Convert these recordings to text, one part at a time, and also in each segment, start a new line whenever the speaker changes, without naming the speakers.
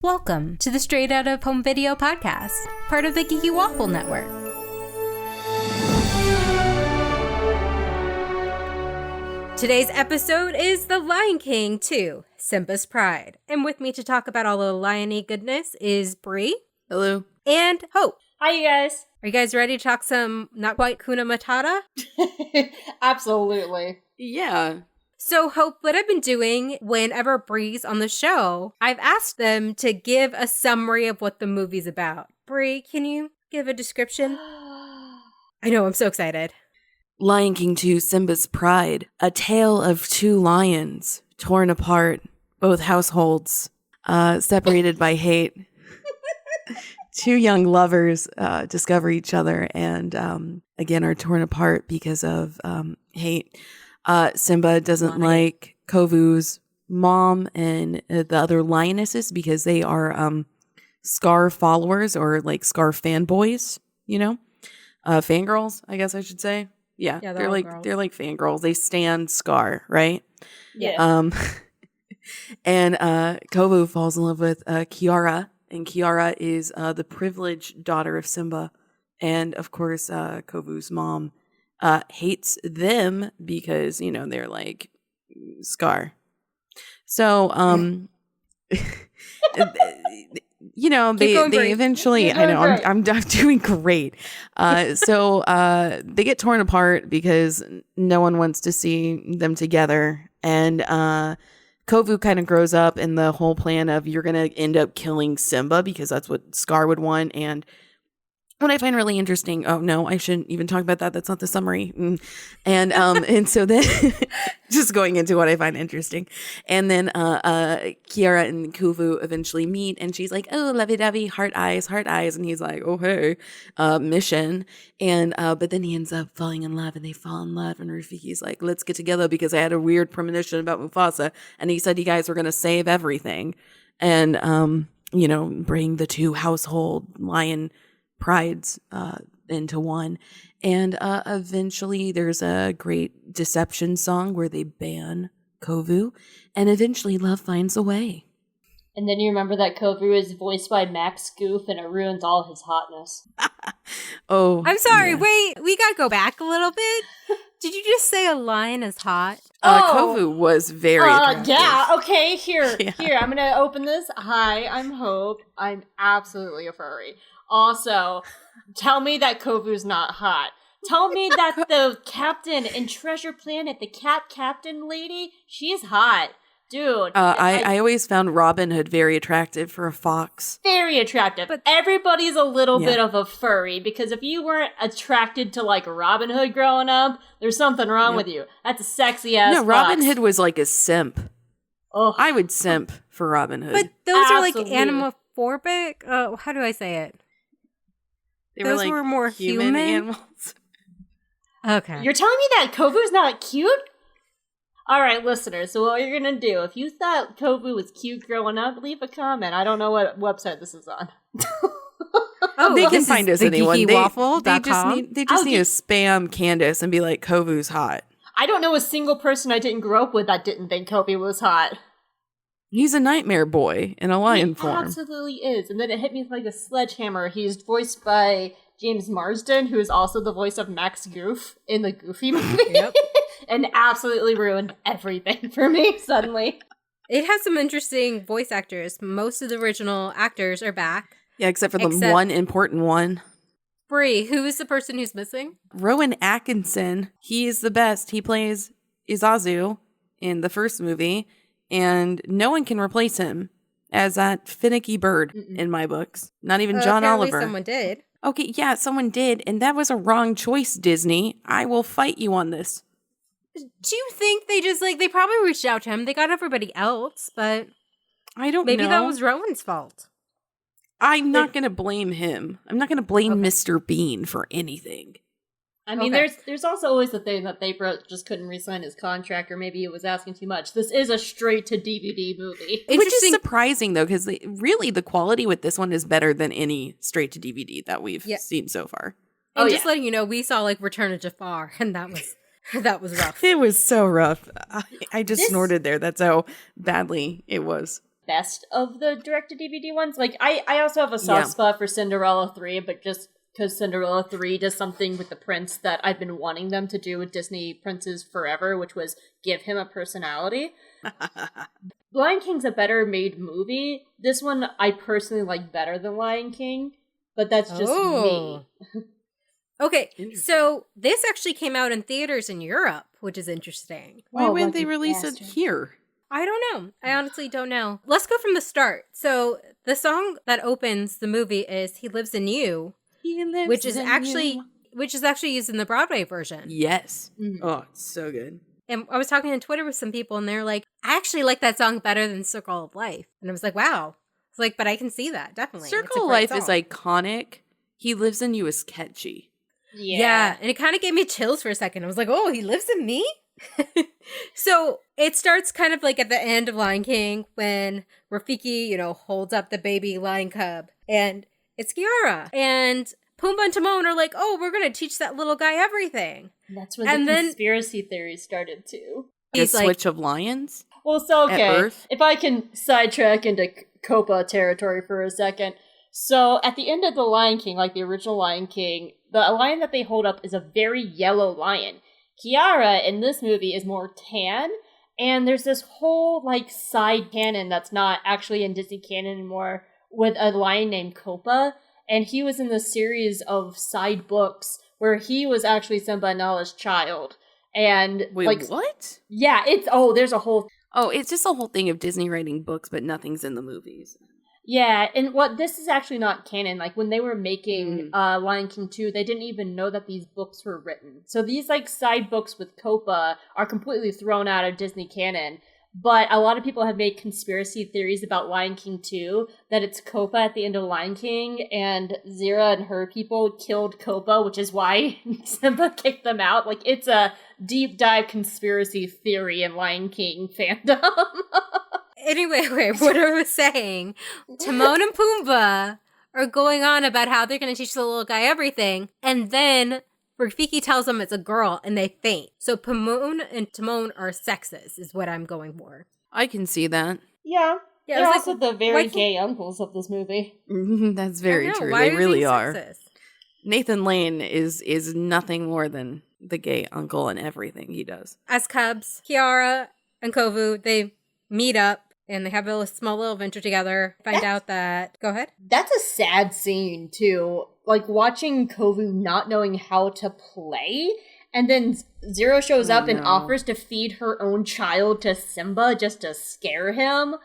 Welcome to the Straight Out of Home Video podcast, part of the Geeky Waffle Network. Today's episode is The Lion King 2, Simbas Pride. And with me to talk about all the lion-y goodness is Bree.
Hello.
And Hope.
Hi, you guys.
Are you guys ready to talk some not quite Kuna Matata?
Absolutely.
Yeah.
So, Hope, what I've been doing whenever Bree's on the show, I've asked them to give a summary of what the movie's about. Bree, can you give a description? I know, I'm so excited.
Lion King 2, Simba's Pride. A tale of two lions, torn apart, both households, separated by hate. Two young lovers discover each other and, again, are torn apart because of hate. Simba doesn't like Kovu's mom and the other lionesses because they are Scar followers or like Scar fanboys, you know? Fangirls, I guess I should say. Yeah, they're like fangirls. They stan Scar, right?
Yeah.
And Kovu falls in love with Kiara, and Kiara is the privileged daughter of Simba, and of course Kovu's mom hates them because, you know, they're like Scar. So, you know, they eventually, I know, I'm doing great. So they get torn apart because no one wants to see them together. And Kovu kind of grows up in the whole plan of you're going to end up killing Simba because that's what Scar would want. And what I find really interesting, oh no, I shouldn't even talk about that. That's not the summary. And so then just going into what I find interesting. And then Kiara and Kovu eventually meet and she's like, oh, lovey-dovey, heart eyes. And he's like, oh, hey, mission. And but then he ends up falling in love and they fall in love. And Rafiki's like, let's get together because I had a weird premonition about Mufasa. And he said you guys were going to save everything. And, you know, bring the two household lion prides into one. And eventually there's a great deception song where they ban Kovu, and eventually love finds a way.
And then you remember that Kovu is voiced by Max Goof and it ruins all his hotness.
Oh,
I'm sorry, wait, we gotta go back a little bit. Did you just say a lion is hot?
Kovu was very attractive.
Yeah, okay, here, I'm gonna open this. Hi, I'm Hope. I'm absolutely a furry. Also, tell me that Kovu's not hot. Tell me that the captain in Treasure Planet, the cat captain lady, she's hot. Dude.
I always found Robin Hood very attractive for a fox.
Very attractive. But everybody's a little bit of a furry, because if you weren't attracted to, like, Robin Hood growing up, there's something wrong with you. That's a sexy-ass fox.
Robin Hood was like a simp.
Oh.
I would simp for Robin Hood.
But those are like animophobic? How do I say it? Those were more human
animals.
Okay.
You're telling me that Kovu's not cute? Alright, listeners, so what you're gonna do, if you thought Kovu was cute growing up, leave a comment. I don't know what website this is on.
They can find us anyone. They just need to spam Candace and be like, Kovu's hot.
I don't know a single person I didn't grow up with that didn't think Kovu was hot.
He's a nightmare boy in a lion form.
He absolutely is. And then it hit me like a sledgehammer. He's voiced by James Marsden, who is also the voice of Max Goof in the Goofy movie. Yep. And absolutely ruined everything for me suddenly.
It has some interesting voice actors. Most of the original actors are back.
Yeah, except for the one important one.
Bree, who is the person who's missing?
Rowan Atkinson. He is the best. He plays Izazu in the first movie. And no one can replace him as that finicky bird in my books. Not even John Oliver.
Someone did.
Okay, yeah, someone did. And that was a wrong choice, Disney. I will fight you on this.
Do you think they just, they probably reached out to him. They got everybody else, but
I don't know.
Maybe that was Rowan's fault.
I'm not going to blame him. I'm not going to blame Mr. Bean for anything.
I mean, there's also always the thing that they just couldn't re-sign his contract, or maybe it was asking too much. This is a straight-to-DVD movie.
Which is surprising, though, because really the quality with this one is better than any straight-to-DVD that we've seen so far.
And just letting you know, we saw, Return of Jafar, and that was rough.
It was so rough. I just snorted there. That's how badly it was.
best of the direct-to-DVD ones. Like, I also have a soft spot for Cinderella 3, but just because Cinderella 3 does something with the prince that I've been wanting them to do with Disney princes forever, which was give him a personality. Lion King's a better made movie. This one I personally like better than Lion King, but that's just me.
Okay, so this actually came out in theaters in Europe, which is interesting.
Why wouldn't they release it here?
I don't know. I honestly don't know. Let's go from the start. So the song that opens the movie is "He Lives in You," which is actually used in the Broadway version.
Yes. Mm-hmm. Oh, it's so good.
And I was talking on Twitter with some people, and they're like, "I actually like that song better than Circle of Life." And I was like, "Wow." It's like, but I can see that definitely.
Circle of Life is iconic. "He Lives in You" is catchy.
Yeah, and it kind of gave me chills for a second. I was like, "Oh, he lives in me?" So it starts kind of like at the end of Lion King when Rafiki, holds up the baby lion cub, and it's Kiara. And Pumbaa and Timon are like, "Oh, we're going to teach that little guy everything."
And that's when the conspiracy theories started too.
He's like, switch of lions?
Well, so okay, if I can sidetrack into Copa territory for a second. So at the end of The Lion King, like the original Lion King, the lion that they hold up is a very yellow lion. Kiara in this movie is more tan, and there's this whole side canon that's not actually in Disney canon anymore with a lion named Copa, and he was in the series of side books where he was actually Simba and Nala's child. And
wait, what?
Yeah, there's a whole...
Oh, it's just a whole thing of Disney writing books, but nothing's in the movies.
Yeah, and this is actually not canon. Like, when they were making Lion King 2, they didn't even know that these books were written. So these, side books with Copa are completely thrown out of Disney canon. But a lot of people have made conspiracy theories about Lion King 2, that it's Copa at the end of Lion King, and Zira and her people killed Copa, which is why Simba kicked them out. It's a deep dive conspiracy theory in Lion King fandom.
Anyway, what I was saying, Timon and Pumbaa are going on about how they're going to teach the little guy everything, and then Rafiki tells them it's a girl, and they faint. So Pumbaa and Timon are sexist, is what I'm going for.
I can see that.
Yeah. They're also the very gay uncles of this movie.
That's very true. They really are. Sexist? Nathan Lane is nothing more than the gay uncle in everything he does.
As cubs, Kiara and Kovu, they meet up. And they have a small little adventure together. Find out that... Go ahead.
That's a sad scene, too. Watching Kovu not knowing how to play. And then Zira shows up and offers to feed her own child to Simba just to scare him.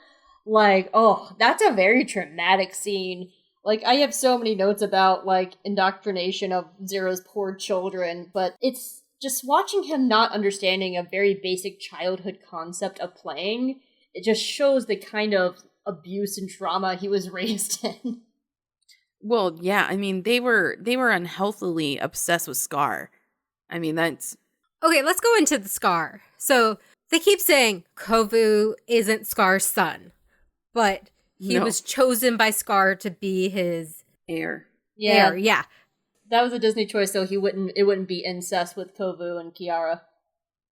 That's a very traumatic scene. I have so many notes about, indoctrination of Zira's poor children. But it's just watching him not understanding a very basic childhood concept of playing. It just shows the kind of abuse and trauma he was raised in.
Well, yeah, I mean, they were unhealthily obsessed with Scar. I mean, that's...
Okay, let's go into the Scar. So, they keep saying Kovu isn't Scar's son, but he was chosen by Scar to be his...
heir.
Yeah.
That was a Disney choice, so it wouldn't be incest with Kovu and Kiara.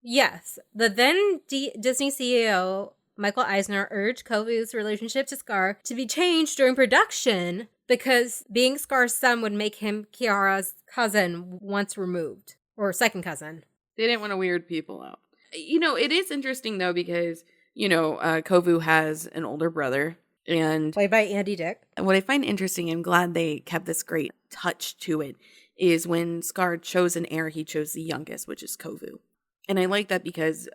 Yes. The then Disney CEO... Michael Eisner urged Kovu's relationship to Scar to be changed during production because being Scar's son would make him Kiara's cousin once removed, or second cousin.
They didn't want to weird people out. It is interesting, though, because, Kovu has an older brother. And
played by Andy Dick.
What I find interesting, I'm glad they kept this great touch to it, is when Scar chose an heir, he chose the youngest, which is Kovu. And I like that because,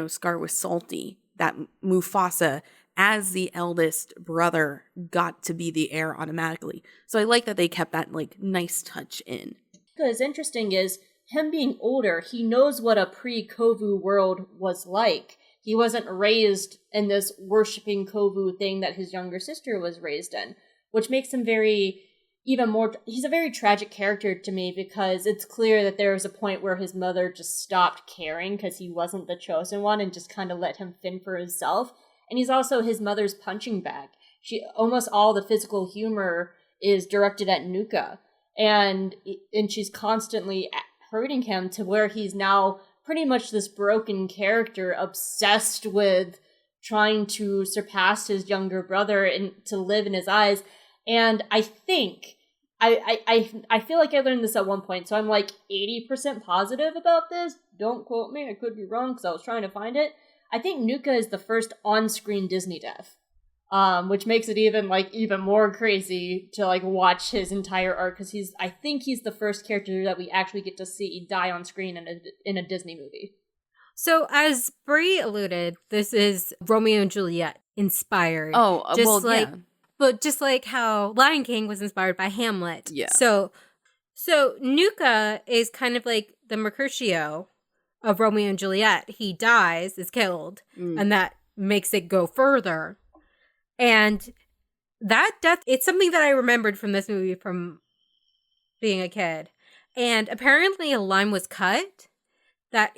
Scar was salty that Mufasa, as the eldest brother, got to be the heir automatically. So I like that they kept that, nice touch in.
What's interesting is, him being older, he knows what a pre-Kovu world was like. He wasn't raised in this worshipping Kovu thing that his younger sister was raised in, which makes him he's a very tragic character to me because it's clear that there was a point where his mother just stopped caring because he wasn't the chosen one and just kind of let him fend for himself. And he's also his mother's punching bag. Almost all the physical humor is directed at Nuka. And she's constantly hurting him to where he's now pretty much this broken character obsessed with trying to surpass his younger brother and to live in his eyes. And I think I feel like I learned this at one point, so I'm like 80% positive about this. Don't quote me, I could be wrong because I was trying to find it. I think Nuka is the first on-screen Disney death, which makes it even more crazy to like watch his entire arc, because I think he's the first character that we actually get to see die on screen in a Disney movie.
So as Brie alluded, this is Romeo and Juliet inspired.
Oh, yeah.
But just like how Lion King was inspired by Hamlet.
Yeah.
So Nuka is kind of like the Mercutio of Romeo and Juliet. He dies, is killed, and that makes it go further. And that death, it's something that I remembered from this movie from being a kid. And apparently a line was cut that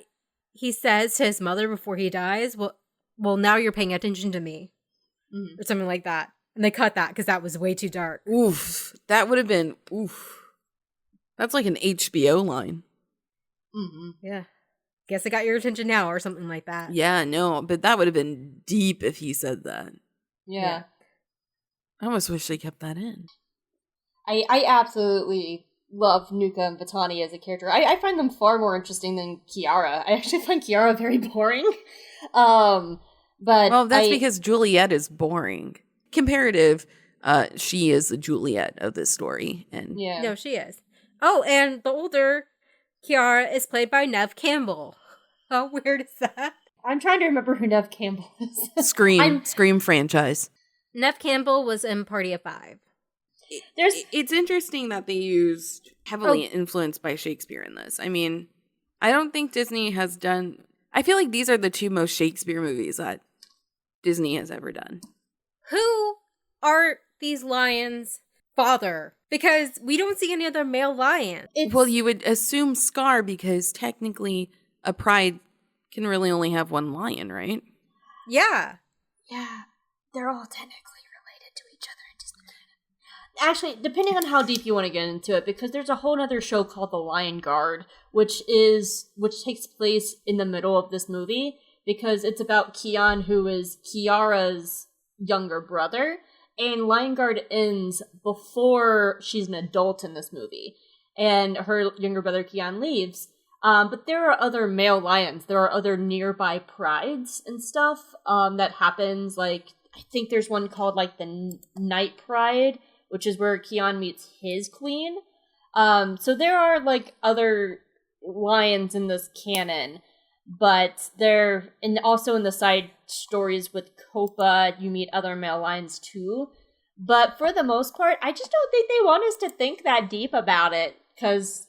he says to his mother before he dies, well, now you're paying attention to me. Or something like that. And they cut that because that was way too dark.
Oof. That would have been, oof. That's like an HBO line.
Mm-hmm.
Yeah. Guess I got your attention now, or something like that.
Yeah, no, but that would have been deep if he said that.
Yeah.
I almost wish they kept that in.
I absolutely love Nuka and Vitani as a character. I find them far more interesting than Kiara. I actually find Kiara very boring. But
that's because Juliet is boring. Comparative, she is the Juliet of this story. And
yeah.
No, she is. Oh, and the older Kiara is played by Neve Campbell. How weird is that?
I'm trying to remember who Neve Campbell is.
Scream franchise.
Neve Campbell was in Party of Five.
It's interesting that they used heavily influenced by Shakespeare in this. I mean, I don't think Disney has done... I feel like these are the two most Shakespeare movies that Disney has ever done.
Who are these lions' father? Because we don't see any other male lion.
Well, you would assume Scar, because technically a pride can really only have one lion, right?
Yeah.
Yeah. They're all technically related to each other. Actually, depending on how deep you want to get into it, because there's a whole other show called The Lion Guard, which takes place in the middle of this movie, because it's about Kian, who is Kiara's younger brother, and Lion Guard ends before she's an adult in this movie, and her younger brother Kian leaves. But there are other male lions. There are other nearby prides and stuff that happens. Like, I think there's one called like the Night Pride, which is where Kian meets his queen. So there are like other lions in this canon, but also in the side stories with Copa, you meet other male lions too. But for the most part, I just don't think they want us to think that deep about it, because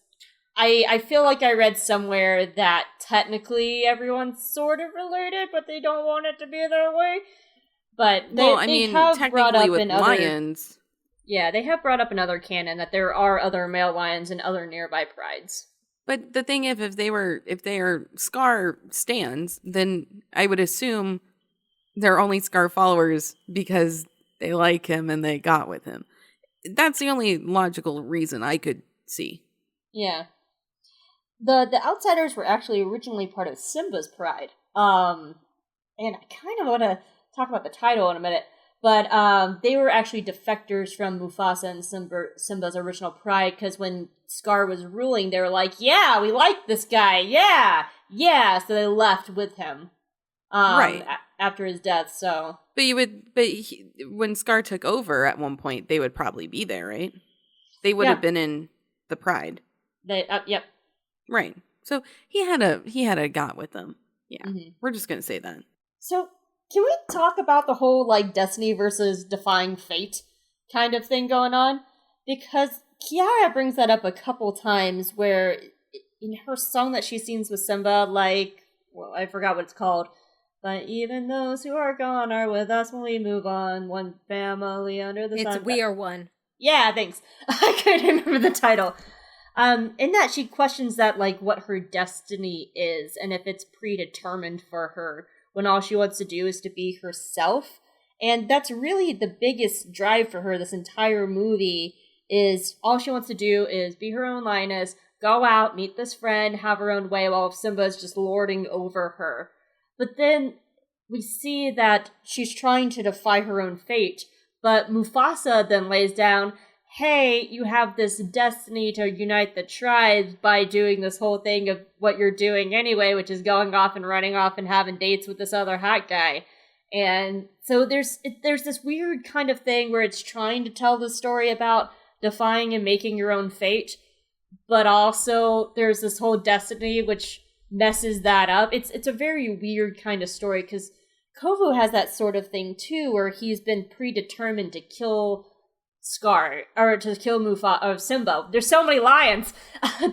I feel like I read somewhere that technically everyone's sort of related, but they don't want it to be their way. But they have brought up in lions. Yeah, they have brought up in other canon that there are other male lions and other nearby prides.
But the thing if they are Scar stans, then I would assume they're only Scar followers because they like him and they got with him. That's the only logical reason I could see.
Yeah. The Outsiders were actually originally part of Simba's Pride. And I kind of want to talk about the title in a minute. But they were actually defectors from Mufasa and Simba's original pride, because when Scar was ruling, they were like, yeah, we like this guy, yeah. So they left with him right after his death, so... when Scar took over at one point, they would probably be there, right? They would have been in the pride. Yep.
Right. So he had a got with them. Yeah, We're just going to say that.
So... can we talk about the whole, like, destiny versus defying fate kind of thing going on? Because Kiara brings that up a couple times, where in her song that she sings with Simba, like, well, I forgot what it's called, but even those who are gone are with us when we move on, one family under the sun.
It's We Are One.
Yeah, thanks. I couldn't remember the title. In that, she questions that, like, what her destiny is, and if it's predetermined for her, when all she wants to do is to be herself. And that's really the biggest drive for her this entire movie, is all she wants to do is be her own lioness, go out, meet this friend, have her own way, while Simba's just lording over her. But then we see that she's trying to defy her own fate, but Mufasa then lays down, hey, you have this destiny to unite the tribes by doing this whole thing of what you're doing anyway, which is going off and running off and having dates with this other hot guy. And so there's this weird kind of thing where it's trying to tell the story about defying and making your own fate, but also there's this whole destiny which messes that up. It's a very weird kind of story, because Kovu has that sort of thing too, where he's been predetermined to kill Scar, or to kill Simba. There's so many lions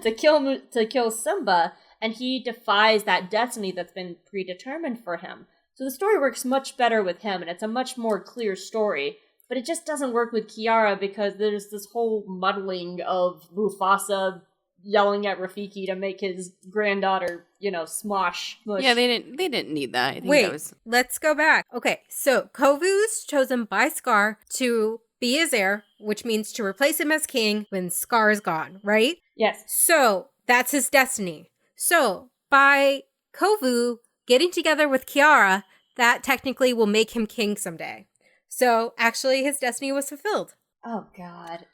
to kill Simba, and he defies that destiny that's been predetermined for him. So the story works much better with him, and it's a much more clear story. But it just doesn't work with Kiara, because there's this whole muddling of Mufasa yelling at Rafiki to make his granddaughter, smosh. Mush.
Yeah, they didn't need that. I think
Wait,
that was...
let's go back. Okay, so Kovu's chosen by Scar to be his heir, which means to replace him as king when Scar is gone, right?
Yes.
So that's his destiny. So by Kovu getting together with Kiara, that technically will make him king someday. So actually his destiny was fulfilled.
Oh, God.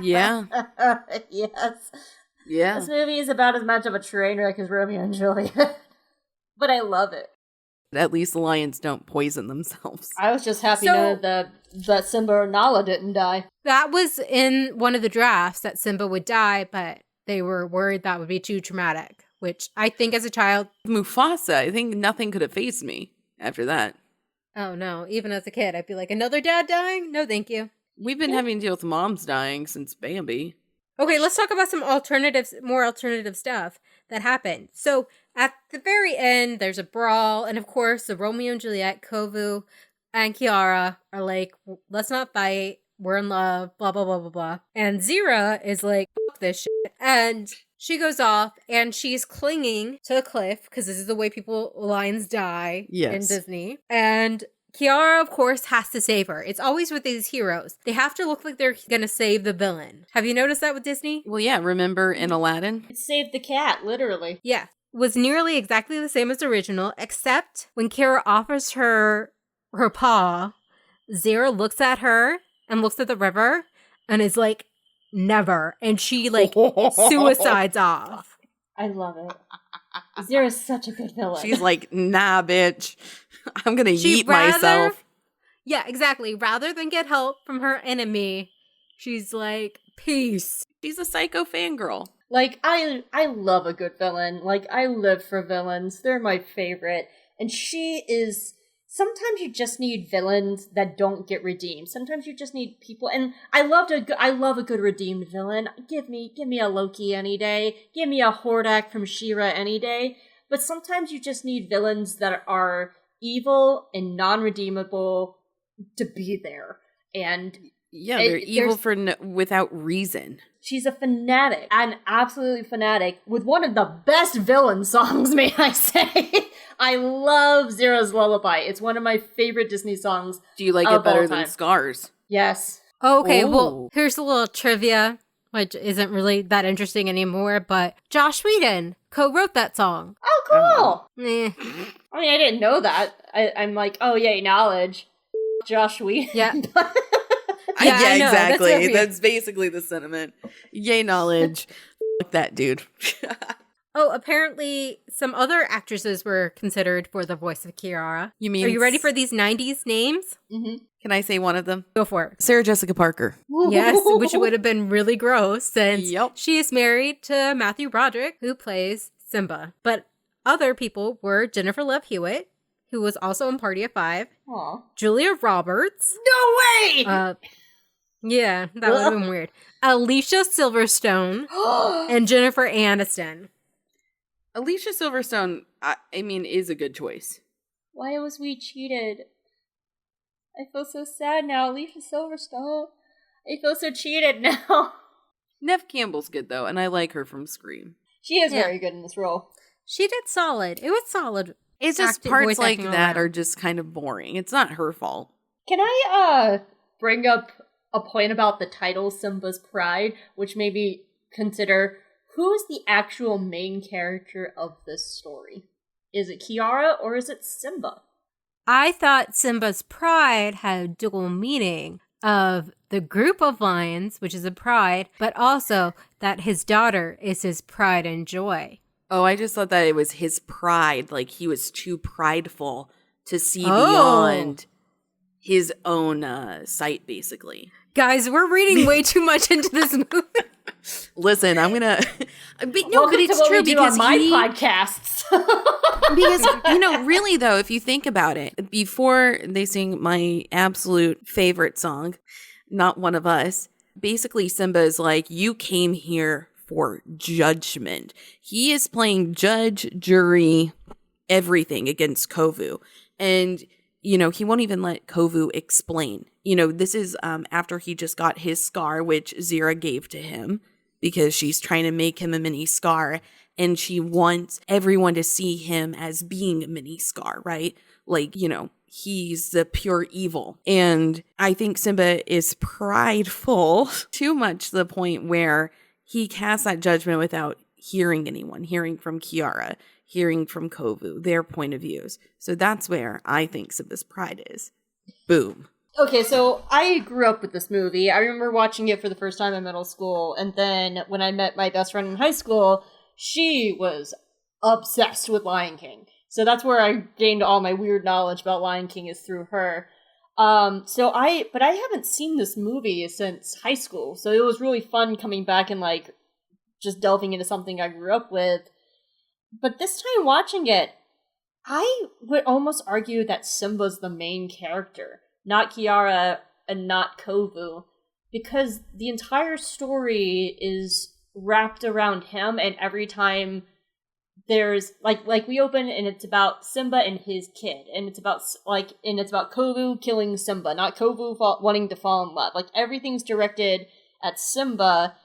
Yeah.
Yes.
Yeah.
This movie is about as much of a train wreck as Romeo and Juliet. But I love it.
At least the lions don't poison themselves.
I was just happy to know that Simba and Nala didn't die.
That was in one of the drafts, that Simba would die, but they were worried that would be too traumatic, which I think as a child...
Mufasa, I think nothing could have faced me after that.
Oh no, even as a kid, I'd be like, another dad dying? No, thank you.
We've been having to deal with moms dying since Bambi.
Okay, let's talk about some more alternative stuff that happened. So at the very end, there's a brawl, and of course, the Romeo and Juliet, Kovu, and Kiara are like, let's not fight, we're in love, blah, blah, blah, blah, blah. And Zira is like, fuck this shit. And she goes off, and she's clinging to a cliff, because this is the way lions die in Disney. And Kiara, of course, has to save her. It's always with these heroes. They have to look like they're going to save the villain. Have you noticed that with Disney?
Well, yeah, remember in Aladdin?
It saved the cat, literally.
Yeah. Was nearly exactly the same as the original, except when Kiara offers her paw, Zira looks at her and looks at the river and is like, never. And she, suicides off.
I love it. Zira's such a good villain.
She's like, nah, bitch. I'm going to yeet myself.
Yeah, exactly. Rather than get help from her enemy, she's like, peace.
She's a psycho fangirl.
I love a good villain. I live for villains. They're my favorite. And she is... Sometimes you just need villains that don't get redeemed. Sometimes you just need people, and I love a good redeemed villain. Give me a Loki any day. Give me a Hordak from She-Ra any day. But sometimes you just need villains that are evil and non-redeemable to be there. And
yeah, they're evil without reason.
She's a fanatic, an absolutely fanatic, with one of the best villain songs, may I say. I love Zira's Lullaby. It's one of my favorite Disney songs.
Do you like it better than Scars?
Yes.
Okay, well, here's a little trivia, which isn't really that interesting anymore, but Joss Whedon co-wrote that song.
Oh, cool!
Eh.
I mean, I didn't know that. I'm like, oh, yay, knowledge. Joss Whedon.
Yeah.
Yeah, exactly. That's basically the sentiment. Yay, knowledge. Fuck that dude.
Oh, apparently some other actresses were considered for the voice of Kiara.
You mean?
Are you ready for these 90s names?
Mm-hmm.
Can I say one of them?
Go for it.
Sarah Jessica Parker.
Yes, which would have been really gross since she is married to Matthew Broderick, who plays Simba. But other people were Jennifer Love Hewitt, who was also in Party of Five.
Aww.
Julia Roberts.
No way!
Yeah, that would have been weird. Alicia Silverstone and Jennifer Aniston.
Alicia Silverstone, I mean, is a good choice.
Why was we cheated? I feel so sad now. Alicia Silverstone. I feel so cheated now.
Neve Campbell's good, though, and I like her from Scream.
She is very good in this role.
She did solid. It was solid.
It's just parts like that are just kind of boring. It's not her fault.
Can I bring up a point about the title Simba's Pride, which maybe consider who is the actual main character of this story? Is it Kiara or is it Simba?
I thought Simba's Pride had a dual meaning of the group of lions, which is a pride, but also that his daughter is his pride and joy.
Oh, I just thought that it was his pride. Like he was too prideful to see beyond his own sight, basically.
Guys, we're reading way too much into this movie.
Listen, I'm gonna. But
it's true because on my podcasts.
Because really though, if you think about it, before they sing my absolute favorite song, "Not One of Us," basically Simba is like, "You came here for judgment." He is playing judge, jury, everything against Kovu, and he won't even let Kovu explain. This is after he just got his scar, which Zira gave to him because she's trying to make him a mini Scar, and she wants everyone to see him as being a mini Scar, right? Like, he's the pure evil. And I think Simba is prideful too much to the point where he casts that judgment without hearing anyone, hearing from Kiara, hearing from Kovu, their point of views. So that's where I think Simba's Pride is. Boom.
Okay, so I grew up with this movie. I remember watching it for the first time in middle school, and then when I met my best friend in high school, she was obsessed with Lion King. So that's where I gained all my weird knowledge about Lion King is through her. But I haven't seen this movie since high school, so it was really fun coming back and just delving into something I grew up with. But this time watching it, I would almost argue that Simba's the main character, not Kiara and not Kovu, because the entire story is wrapped around him, and every time there's like we open and it's about Simba and his kid, and it's about Kovu killing Simba, not Kovu wanting to fall in love. Like everything's directed at Simba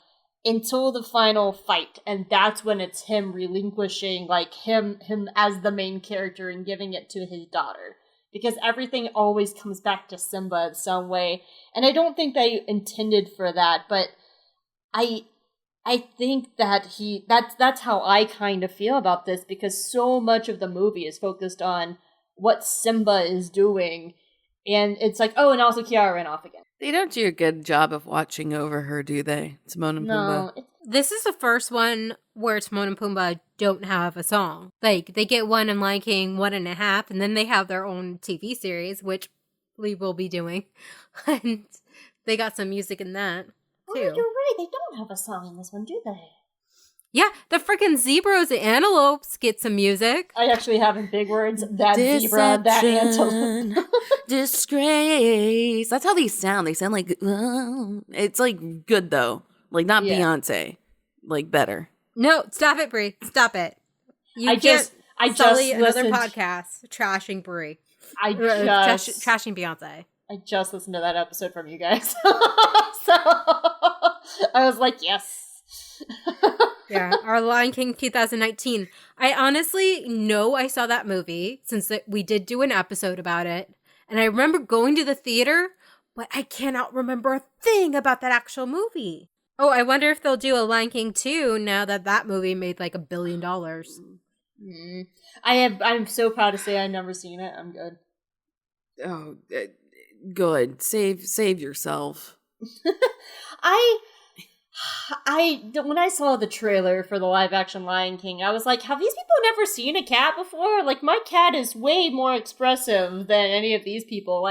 until the final fight, and that's when it's him relinquishing him as the main character and giving it to his daughter. Because everything always comes back to Simba in some way. And I don't think they intended for that, but I think that that's how I kind of feel about this, because so much of the movie is focused on what Simba is doing. And it's like, and also Kiara ran off again.
They don't do a good job of watching over her, do they? Timon and Pumbaa.
No.
This is the first one where Timon and Pumbaa don't have a song. They get one in Lion King 1.5, and then they have their own TV series, which we will be doing. And they got some music in that, too.
Oh, you're right. They don't have a song in this one, do they?
Yeah, the freaking zebras and antelopes get some music.
I actually have in big words, that zebra, that antelope.
Disgrace. That's how they sound. They sound like, it's good though. Not Beyonce. Better.
No, stop it, Brie. Stop it.
I just
another podcast trashing Brie. Trashing Beyonce.
I just listened to that episode from you guys. So I was like, yes.
Yeah, our Lion King 2019. I honestly know I saw that movie since we did do an episode about it. And I remember going to the theater, but I cannot remember a thing about that actual movie. Oh, I wonder if they'll do a Lion King 2 now that movie made $1 billion.
I'm so proud to say I've never seen it. I'm good.
Oh, good. Save yourself.
When I saw the trailer for the live action Lion King, I was like, have these people never seen a cat before? My cat is way more expressive than any of these people.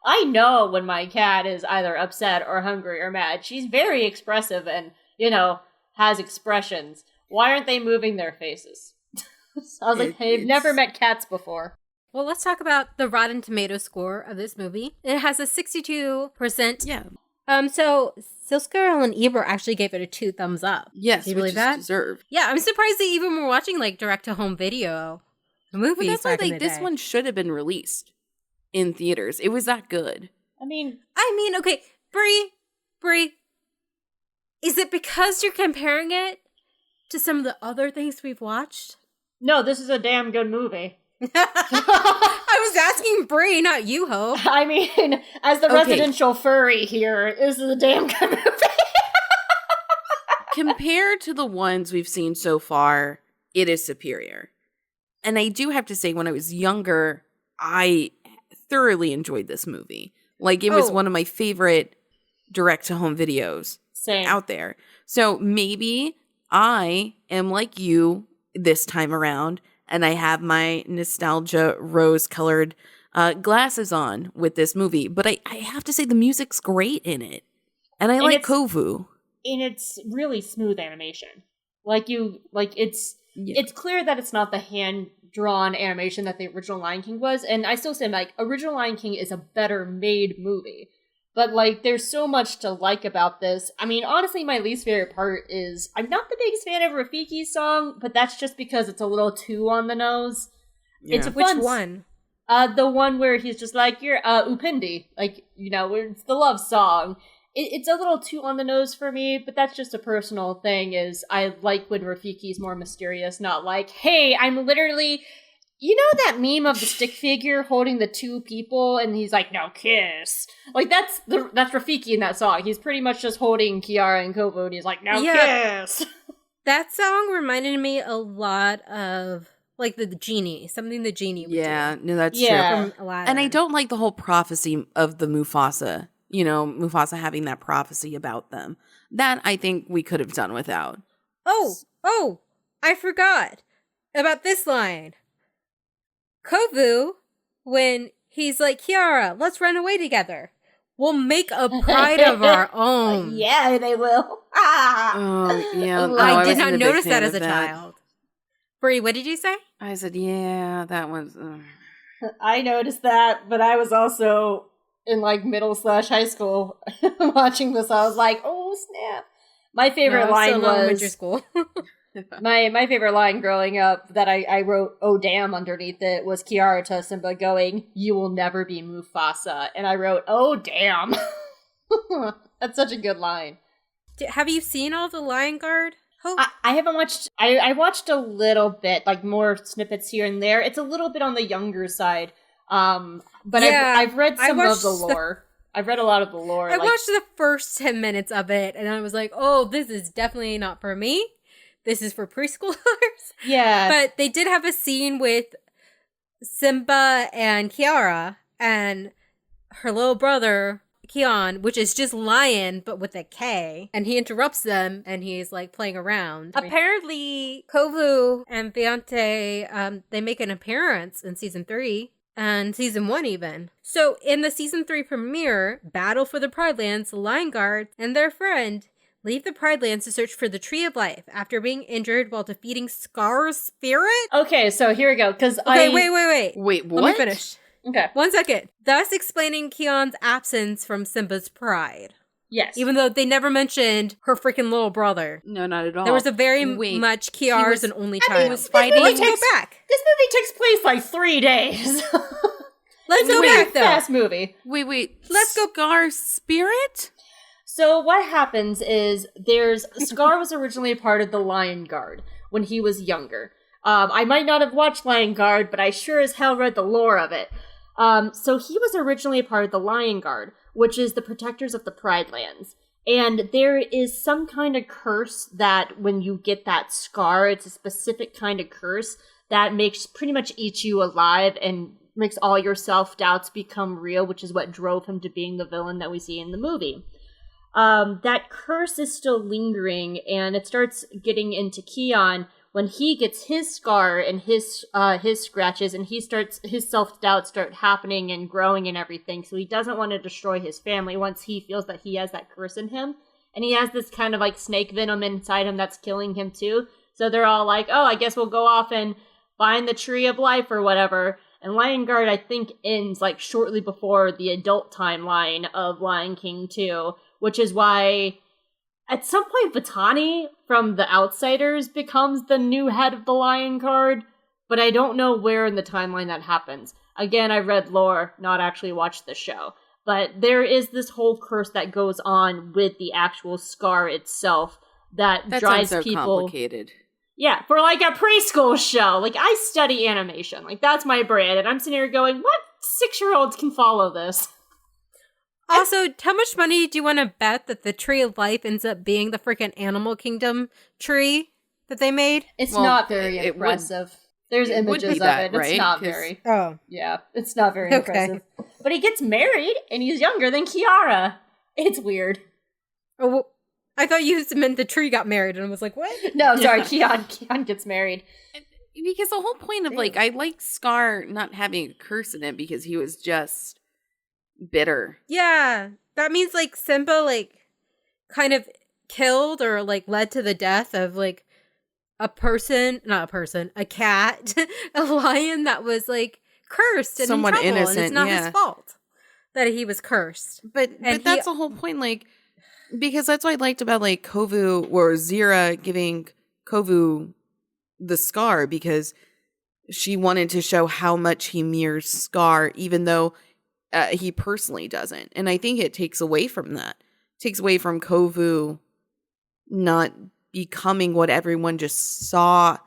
I know when my cat is either upset or hungry or mad. She's very expressive and, has expressions. Why aren't they moving their faces? So I was like, hey, I've never met cats before.
Well, let's talk about the Rotten Tomato score of this movie. It has a 62%.
Yeah.
So Silskarl and Ebert actually gave it a 2 thumbs up.
Yes,
do you believe that?
Deserved.
Yeah, I'm surprised they even were watching direct-to-home video movies.
But that's why this one should have been released in theaters. It was that good.
I mean,
okay, Brie, is it because you're comparing it to some of the other things we've watched?
No, this is a damn good movie.
I was asking Brie, not you, Hope.
I mean, as the residential furry here, this is a damn good movie.
Compared to the ones we've seen so far, it is superior. And I do have to say, when I was younger, I thoroughly enjoyed this movie. Like, it was one of my favorite direct-to-home videos out there. So maybe I am like you this time around, and I have my nostalgia rose-colored glasses on with this movie. But I have to say, the music's great in it. And I like Kovu.
And it's really smooth animation. It's clear that it's not the hand-drawn animation that the original Lion King was. And I still say, like, original Lion King is a better made movie. But, like, there's so much to like about this. I mean, honestly, my least favorite part is, I'm not the biggest fan of Rafiki's song, but that's just because it's a little too on the nose.
Yeah.
It's a
Which one?
The one where he's just like, you're, Upindi. Like, you know, where it's the love song. It's a little too on the nose for me, but that's just a personal thing, is I like when Rafiki's more mysterious, not like, hey, I'm literally... You know that meme of the stick figure holding the two people, and he's like, "Now kiss." Like that's Rafiki in that song. He's pretty much just holding Kiara and Kovu, and he's like, "Now kiss."
That song reminded me a lot of like the genie, something the genie would do.
No, that's true.
From Aladdin.
And I don't like the whole prophecy of the Mufasa. You know, Mufasa having that prophecy about them. That I think we could have done without.
Oh, I forgot about this line. Kovu, when he's like, Kiara, let's run away together. We'll make a pride of our own.
Yeah, they will.
Oh, yeah.
I did not notice that as a child. Bree, what did you say?
I said, yeah, that one's...
I noticed that, but I was also in like middle/high school watching this. I was like, oh, snap. My favorite line was...
elementary school.
My favorite line growing up that I wrote, oh damn, underneath it was Kiara to Simba going, you will never be Mufasa. And I wrote, oh damn. That's such a good line.
Have you seen all the Lion Guard?
I haven't watched, I watched a little bit, like more snippets here and there. It's a little bit on the younger side. But yeah, I've read some of the lore. I've read a lot of the lore.
I watched the first 10 minutes of it and I was like, oh, this is definitely not for me. This is for preschoolers.
Yeah.
But they did have a scene with Simba and Kiara and her little brother, Kion, which is just lion, but with a K. And he interrupts them and he's like playing around. Apparently, Kovu and Beyonce, they make an appearance in season 3 and season 1 even. So in the season 3 premiere, Battle for the Pride Lands, the Lion Guard and their friend leave the Pride Lands to search for the Tree of Life after being injured while defeating Scar's spirit?
Okay, so here we go, because
wait.
Wait, what?
Let me finish.
Okay.
1 second. Thus explaining Kion's absence from Simba's pride.
Yes.
Even though they never mentioned her freaking little brother.
No, not at all.
There was a very much Kiara's an only child.
He was fighting.
Let's go back.
This movie takes place like 3 days.
Let's go back, though.
Fast movie.
Wait. Let's go. Scar's spirit?
So what happens is Scar was originally a part of the Lion Guard when he was younger. I might not have watched Lion Guard, but I sure as hell read the lore of it. So he was originally a part of the Lion Guard, which is the protectors of the Pride Lands. And there is some kind of curse that when you get that scar, it's a specific kind of curse that makes pretty much eat you alive and makes all your self-doubts become real, which is what drove him to being the villain that we see in the movie. That curse is still lingering, and it starts getting into Kion when he gets his scar and his scratches, and his self-doubts start happening and growing and everything, so he doesn't want to destroy his family once he feels that he has that curse in him. And he has this kind of like snake venom inside him that's killing him too. So they're all like, oh, I guess we'll go off and find the Tree of Life or whatever. And Lion Guard, I think, ends like shortly before the adult timeline of Lion King 2, which is why at some point Vitani from The Outsiders becomes the new head of the Lion Guard, but I don't know where in the timeline that happens. Again, I read lore, not actually watched the show. But there is this whole curse that goes on with the actual scar itself that drives
sounds so
people
complicated.
Yeah, for like a preschool show. Like, I study animation. Like, that's my brand. And I'm sitting here going, what 6-year-olds can follow this?
Also, how much money do you want to bet that the Tree of Life ends up being the freaking Animal Kingdom tree that they made?
It's not very impressive. There's images of it.
Right?
It's not very. Oh. Yeah, it's not very impressive. But he gets married, and he's younger than Kiara. It's weird.
Oh, well, I thought you meant the tree got married, and I was like, what?
No, sorry, Kian gets married.
Because the whole point of, like, I like Scar not having a curse in it because he was just bitter.
Yeah, that means, like, Simba, like, kind of killed or, like, led to the death of, like, a cat, a lion that was, like, cursed and
someone
in trouble,
innocent,
and it's not his fault that he was cursed.
But that's the whole point, like, because that's what I liked about, like, Kovu or Zira giving Kovu the scar, because she wanted to show how much he mirrors Scar, even though he personally doesn't. And I think it takes away from that. It takes away from Kovu not becoming what everyone just saw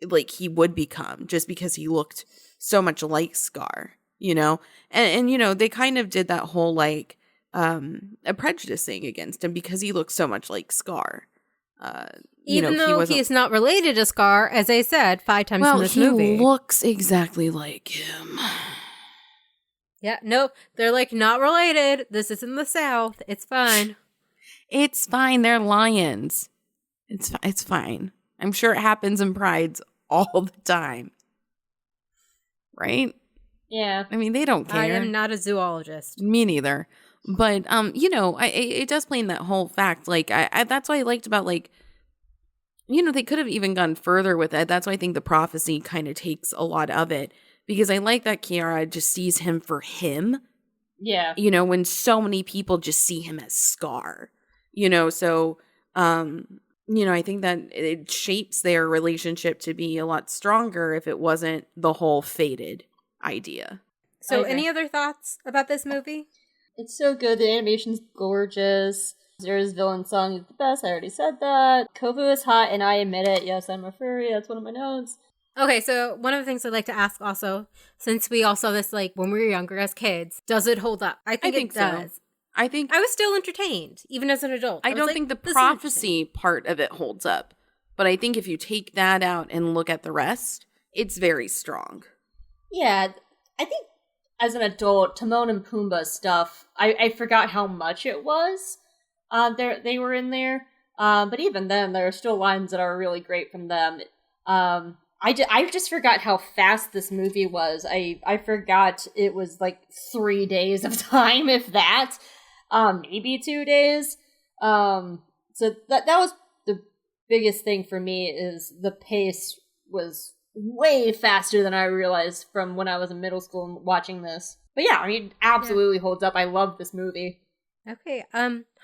like he would become, just because he looked so much like Scar, you know? And you know, they kind of did that whole, like, a prejudice thing against him because he looks so much like Scar.
Even though he's not related to Scar, as I said 5 times in this movie.
He looks exactly like him.
Yeah, no, they're like, not related. This is in the South. It's fine.
It's fine. They're lions. It's fine. I'm sure it happens in prides all the time. Right?
Yeah.
I mean, they don't care.
I am not a zoologist.
Me neither. But, you know, it does play in that whole fact. Like, that's what I liked about, like, you know, they could have even gone further with it. That's why I think the prophecy kind of takes a lot of it. Because I like that Kiara just sees him for him.
Yeah.
You know, when so many people just see him as Scar. You know, so, you know, I think that it shapes their relationship to be a lot stronger if it wasn't the whole fated idea.
So, any other thoughts about this movie?
It's so good. The animation's gorgeous. Zira's villain song is the best. I already said that. Kovu is hot, and I admit it. Yes, I'm a furry. That's one of my notes.
Okay, so one of the things I'd like to ask also, since we all saw this, like, when we were younger as kids, does it hold up? I think it does.
So. I think
I was still entertained, even as an adult.
I don't think the prophecy part of it holds up. But I think if you take that out and look at the rest, it's very strong.
Yeah, I think as an adult, Timon and Pumbaa stuff, I forgot how much it was. They were in there. But even then, there are still lines that are really great from them. I just forgot how fast this movie was. I forgot it was like 3 days of time, if that. Maybe 2 days. So that was the biggest thing for me, is the pace was way faster than I realized from when I was in middle school and watching this. But yeah, I mean, absolutely holds up. I love this movie.
Okay,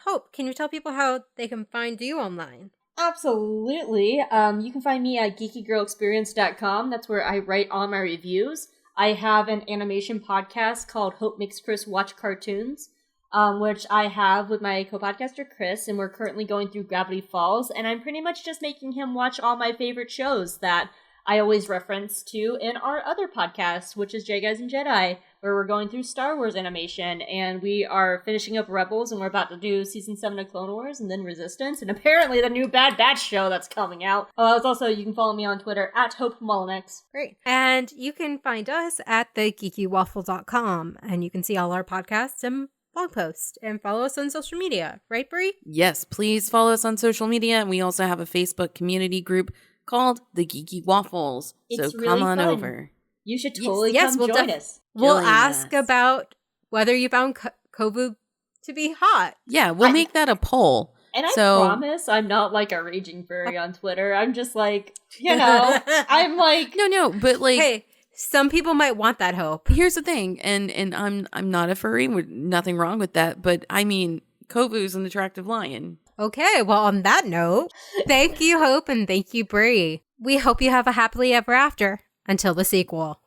Hope, can you tell people how they can find you online?
Absolutely. You can find me at geekygirlexperience.com. That's where I write all my reviews. I have an animation podcast called Hope Makes Chris Watch Cartoons, which I have with my co-podcaster Chris, and we're currently going through Gravity Falls, and I'm pretty much just making him watch all my favorite shows that I always reference to in our other podcast, which is J Guys and Jedi, where we're going through Star Wars animation, and we are finishing up Rebels, and we're about to do Season 7 of Clone Wars, and then Resistance, and apparently the new Bad Batch show that's coming out. It's also, you can follow me on Twitter, at HopeMollinex.
Great. And you can find us at thegeekywaffle.com, and you can see all our podcasts and blog posts, and follow us on social media. Right, Brie?
Yes, please follow us on social media, and we also have a Facebook community group called The Geeky Waffles.
It's
so
really
come on
fun.
over.
You should totally come join us.
We'll ask about whether you found Kovu to be hot.
Yeah, we'll make that a poll.
And I promise I'm not like a raging furry on Twitter. I'm just like, you know, I'm like...
No, but like...
Hey, some people might want that hope.
Here's the thing, and I'm not a furry, with nothing wrong with that, but I mean, Kovu's an attractive lion.
Okay, well, on that note, thank you, Hope, and thank you, Brie. We hope you have a happily ever after until the sequel.